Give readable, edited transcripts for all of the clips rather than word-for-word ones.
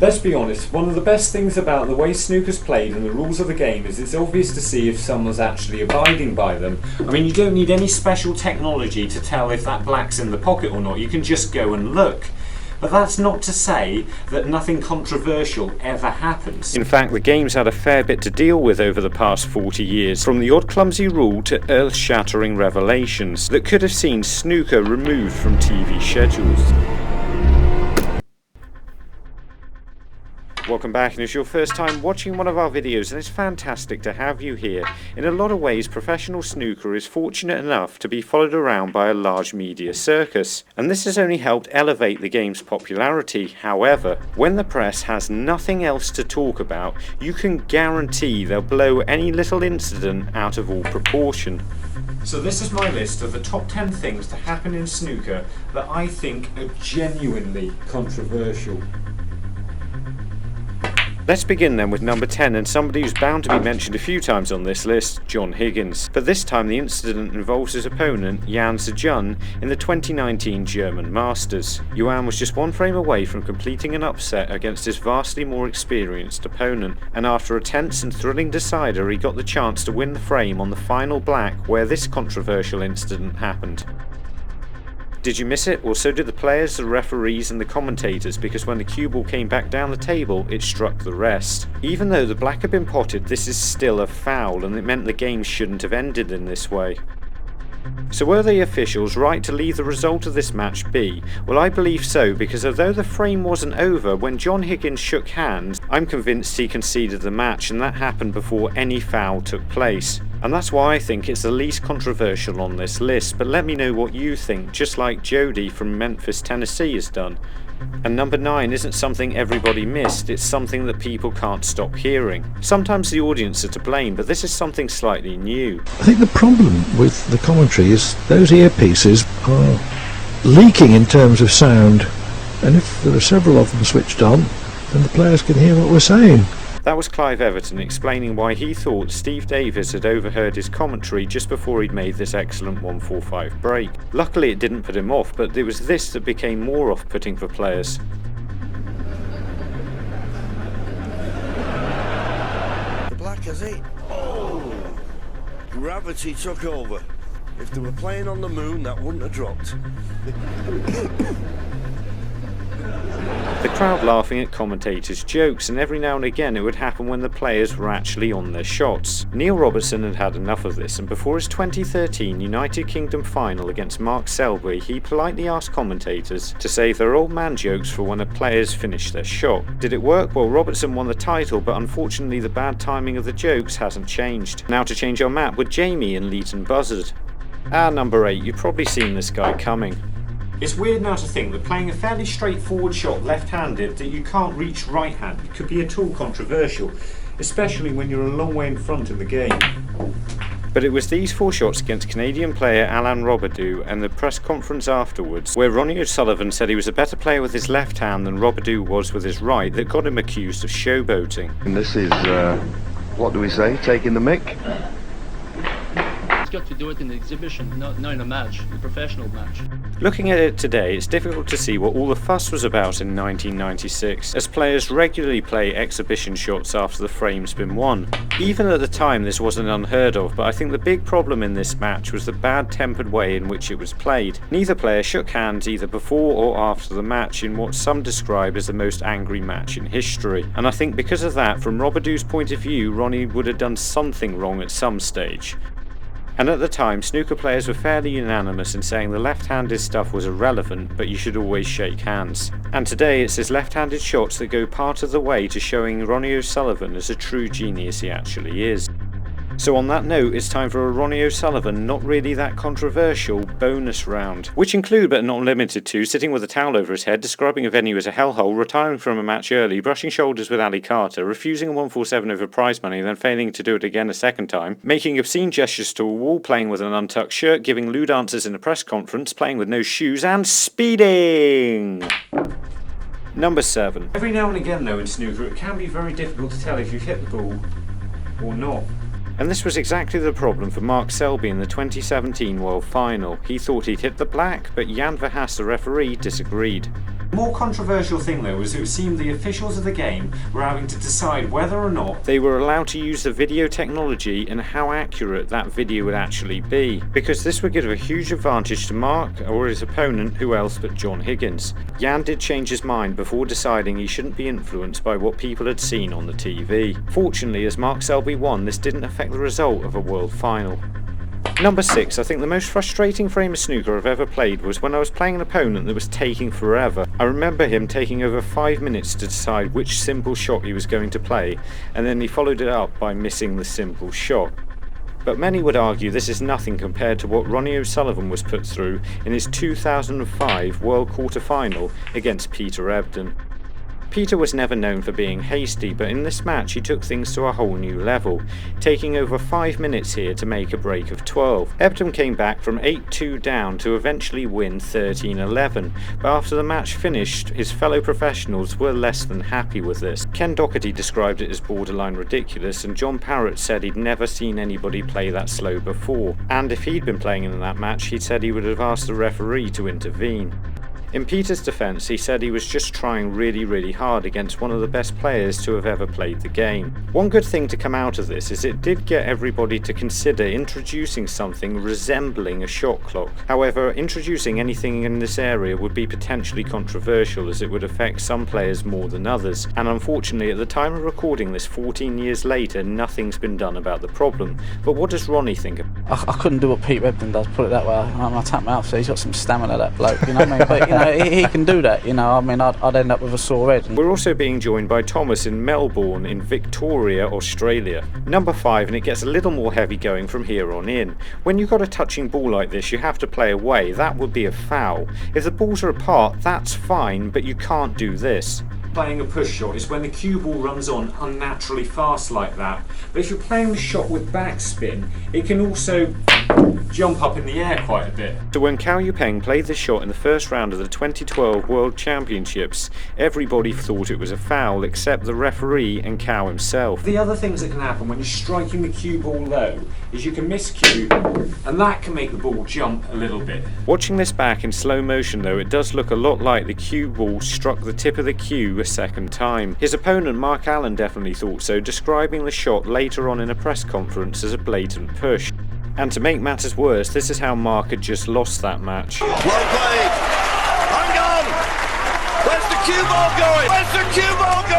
Let's be honest, one of the best things about the way snooker's played and the rules of the game is it's obvious to see if someone's actually abiding by them. I mean, you don't need any special technology to tell if that black's in the pocket or not, you can just go and look. But that's not to say that nothing controversial ever happens. In fact, the game's had a fair bit to deal with over the past 40 years, from the odd clumsy rule to earth-shattering revelations that could have seen snooker removed from TV schedules. Welcome back, and if it's your first time watching one of our videos, then it's fantastic to have you here. In a lot of ways, professional snooker is fortunate enough to be followed around by a large media circus, and this has only helped elevate the game's popularity. However, when the press has nothing else to talk about, you can guarantee they'll blow any little incident out of all proportion. So this is my list of the top 10 things to happen in snooker that I think are genuinely controversial. Let's begin then with number 10, and somebody who's bound to be mentioned a few times on this list, John Higgins. But this time the incident involves his opponent, Jan Sejun, in the 2019 German Masters. Jan was just one frame away from completing an upset against his vastly more experienced opponent, and after a tense and thrilling decider he got the chance to win the frame on the final black where this controversial incident happened. Did you miss it? Well, so did the players, the referees and the commentators, because when the cue ball came back down the table, it struck the rest. Even though the black had been potted, this is still a foul, and it meant the game shouldn't have ended in this way. So were the officials right to leave the result of this match be? Well, I believe so, because although the frame wasn't over, when John Higgins shook hands, I'm convinced he conceded the match, and that happened before any foul took place. And that's why I think it's the least controversial on this list, but let me know what you think, just like Jody from Memphis, Tennessee has done. And number 9 isn't something everybody missed, it's something that people can't stop hearing. Sometimes the audience are to blame, but this is something slightly new. I think the problem with the commentary is those earpieces are leaking in terms of sound, and if there are several of them switched on, then the players can hear what we're saying. That was Clive Everton explaining why he thought Steve Davis had overheard his commentary just before he'd made this excellent 145 break. Luckily it didn't put him off, but it was this that became more off-putting for players. The black has it. Oh! Gravity took over. If they were playing on the moon, that wouldn't have dropped. The crowd laughing at commentators' jokes, and every now and again it would happen when the players were actually on their shots. Neil Robertson had had enough of this, and before his 2013 United Kingdom final against Mark Selby, he politely asked commentators to save their old man jokes for when the players finished their shot. Did it work? Well, Robertson won the title, but unfortunately the bad timing of the jokes hasn't changed. Now to change our map with Jamie and Leighton Buzzard. Number 8, you've probably seen this guy coming. It's weird now to think that playing a fairly straightforward shot left-handed that you can't reach right-handed could be at all controversial, especially when you're a long way in front in the game. But it was these 4 shots against Canadian player Alain Robidoux and the press conference afterwards, where Ronnie O'Sullivan said he was a better player with his left hand than Robidoux was with his right, that got him accused of showboating. And this is, what do we say, taking the mick? Got to do it in the exhibition, not in a match, a professional match. Looking at it today, it's difficult to see what all the fuss was about in 1996, as players regularly play exhibition shots after the frame's been won. Even at the time this wasn't unheard of, but I think the big problem in this match was the bad-tempered way in which it was played. Neither player shook hands either before or after the match in what some describe as the most angry match in history. And I think because of that, from Robidoux's point of view, Ronnie would have done something wrong at some stage. And at the time, snooker players were fairly unanimous in saying the left-handed stuff was irrelevant, but you should always shake hands. And today it's his left-handed shots that go part of the way to showing Ronnie O'Sullivan as a true genius he actually is. So on that note, it's time for a Ronnie O'Sullivan not really that controversial bonus round, which include but not limited to sitting with a towel over his head, describing a venue as a hellhole, retiring from a match early, brushing shoulders with Ali Carter, refusing a 147 over prize money, then failing to do it again a second time, making obscene gestures to a wall, playing with an untucked shirt, giving lewd answers in a press conference, playing with no shoes, and speeding! Number 7. Every now and again though in snooker it can be very difficult to tell if you've hit the ball or not. And this was exactly the problem for Mark Selby in the 2017 World Final. He thought he'd hit the black, but Jan Verhaas, the referee, disagreed. The more controversial thing though was it seemed the officials of the game were having to decide whether or not they were allowed to use the video technology and how accurate that video would actually be, because this would give a huge advantage to Mark or his opponent, who else but John Higgins. Jan did change his mind before deciding he shouldn't be influenced by what people had seen on the TV. Fortunately, as Mark Selby won, this didn't affect the result of a world final. Number 6, I think the most frustrating frame of snooker I've ever played was when I was playing an opponent that was taking forever. I remember him taking over 5 minutes to decide which simple shot he was going to play, and then he followed it up by missing the simple shot. But many would argue this is nothing compared to what Ronnie O'Sullivan was put through in his 2005 World Quarter Final against Peter Ebdon. Peter was never known for being hasty, but in this match he took things to a whole new level, taking over 5 minutes here to make a break of 12. Ebdon came back from 8-2 down to eventually win 13-11, but after the match finished, his fellow professionals were less than happy with this. Ken Doherty described it as borderline ridiculous, and John Parrott said he'd never seen anybody play that slow before, and if he'd been playing in that match, he said he would have asked the referee to intervene. In Peter's defence, he said he was just trying really hard against one of the best players to have ever played the game. One good thing to come out of this is it did get everybody to consider introducing something resembling a shot clock. However, introducing anything in this area would be potentially controversial, as it would affect some players more than others, and unfortunately at the time of recording this 14 years later, nothing's been done about the problem. But what does Ronnie think of it? I couldn't do what Pete Ebdon does, put it that way. I tap my mouth, so he's got some stamina, that bloke, you know what I mean? But, you know, he can do that, you know. I mean, I'd end up with a sore head. We're also being joined by Thomas in Melbourne in Victoria, Australia. Number 5, and it gets a little more heavy going from here on in. When you've got a touching ball like this, you have to play away. That would be a foul. If the balls are apart, that's fine, but you can't do this. Playing a push shot is when the cue ball runs on unnaturally fast like that. But if you're playing the shot with backspin, it can also jump up in the air quite a bit. So when Cao Yupeng played this shot in the first round of the 2012 World Championships, everybody thought it was a foul except the referee and Cao himself. The other things that can happen when you're striking the cue ball low is you can miscue, and that can make the ball jump a little bit. Watching this back in slow motion though, it does look a lot like the cue ball struck the tip of the cue a second time. His opponent Mark Allen definitely thought so, describing the shot later on in a press conference as a blatant push. And to make matters worse, this is how Mark had just lost that match. Well played! Hang on! Where's the cue ball going? Where's the cue ball going?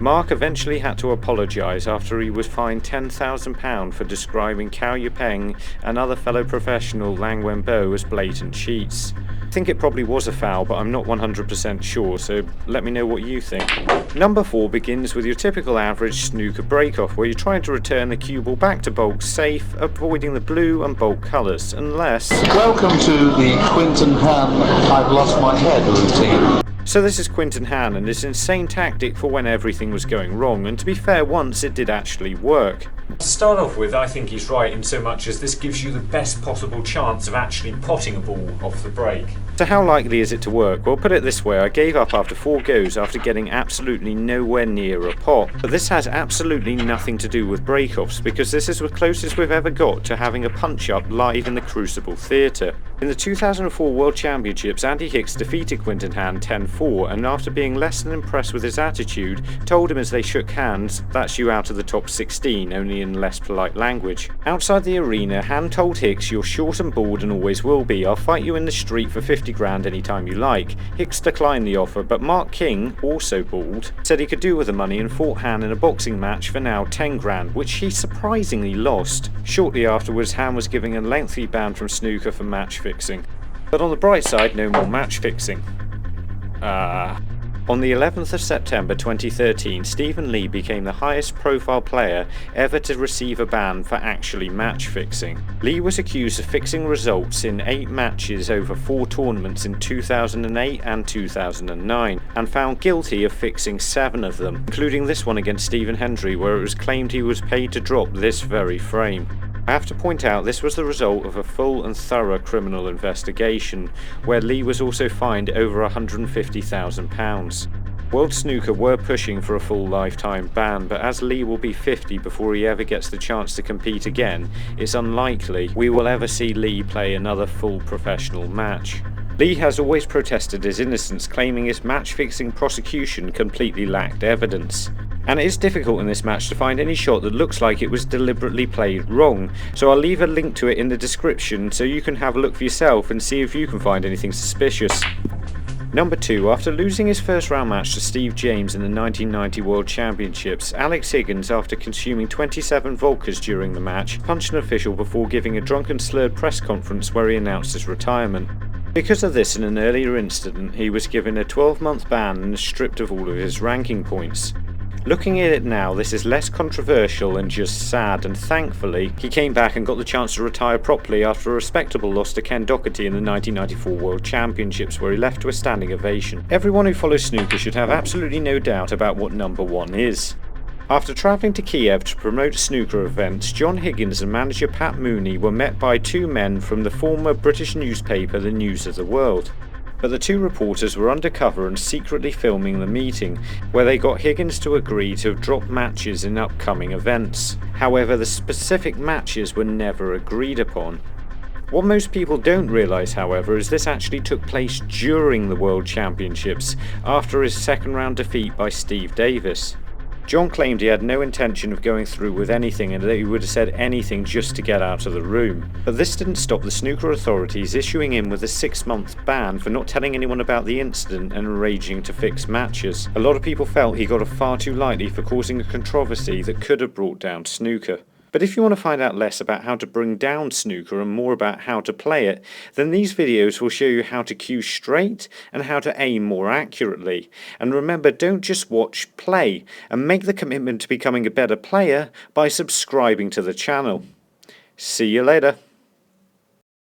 Mark eventually had to apologise after he was fined £10,000 for describing Cao Yupeng and other fellow professional Lang Wenbo as blatant cheats. I think it probably was a foul, but I'm not 100% sure, so let me know what you think. Number 4 begins with your typical average snooker break-off, where you're trying to return the cue ball back to bulk safe, avoiding the blue and bulk colours, unless... Welcome to the Quinton Han I've lost my head routine. So this is Quinton Han and his insane tactic for when everything was going wrong, and to be fair, once it did actually work. To start off with, I think he's right in so much as this gives you the best possible chance of actually potting a ball off the break. So how likely is it to work? Well, put it this way, I gave up after 4 goes after getting absolutely nowhere near a pot. But this has absolutely nothing to do with break-offs, because this is the closest we've ever got to having a punch-up live in the Crucible Theatre. In the 2004 World Championships, Andy Hicks defeated Quinton Han 10-4, and after being less than impressed with his attitude, told him as they shook hands, "That's you out of the top 16, only in less polite language." Outside the arena, Han told Hicks, "You're short and bald and always will be. I'll fight you in the street for 50 grand anytime you like." Hicks declined the offer, but Mark King, also bald, said he could do with the money and fought Han in a boxing match for now 10 grand, which he surprisingly lost. Shortly afterwards, Han was giving a lengthy ban from snooker for match fixing. But on the bright side, no more match fixing. On the 11th of September 2013, Stephen Lee became the highest profile player ever to receive a ban for actually match fixing. Lee was accused of fixing results in 8 matches over 4 tournaments in 2008 and 2009, and found guilty of fixing 7 of them, including this one against Stephen Hendry, where it was claimed he was paid to drop this very frame. I have to point out this was the result of a full and thorough criminal investigation, where Lee was also fined over £150,000. World Snooker were pushing for a full lifetime ban, but as Lee will be 50 before he ever gets the chance to compete again, it's unlikely we will ever see Lee play another full professional match. Lee has always protested his innocence, claiming his match-fixing prosecution completely lacked evidence. And it is difficult in this match to find any shot that looks like it was deliberately played wrong, so I'll leave a link to it in the description so you can have a look for yourself and see if you can find anything suspicious. Number 2, after losing his first round match to Steve James in the 1990 World Championships, Alex Higgins, after consuming 27 Volkers during the match, punched an official before giving a drunken slurred press conference where he announced his retirement. Because of this, in an earlier incident, he was given a 12-month ban and stripped of all of his ranking points. Looking at it now, this is less controversial and just sad, and thankfully he came back and got the chance to retire properly after a respectable loss to Ken Doherty in the 1994 World Championships, where he left to a standing ovation. Everyone who follows snooker should have absolutely no doubt about what number 1 is. After travelling to Kiev to promote snooker events, John Higgins and manager Pat Mooney were met by 2 men from the former British newspaper The News of the World. But the 2 reporters were undercover and secretly filming the meeting, where they got Higgins to agree to drop matches in upcoming events. However, the specific matches were never agreed upon. What most people don't realise, however, is this actually took place during the World Championships, after his second round defeat by Steve Davis. John claimed he had no intention of going through with anything and that he would have said anything just to get out of the room. But this didn't stop the snooker authorities issuing him with a 6-month ban for not telling anyone about the incident and arranging to fix matches. A lot of people felt he got off far too lightly for causing a controversy that could have brought down snooker. But if you want to find out less about how to bring down snooker and more about how to play it, then these videos will show you how to cue straight and how to aim more accurately. And remember, don't just watch, play, and make the commitment to becoming a better player by subscribing to the channel. See you later.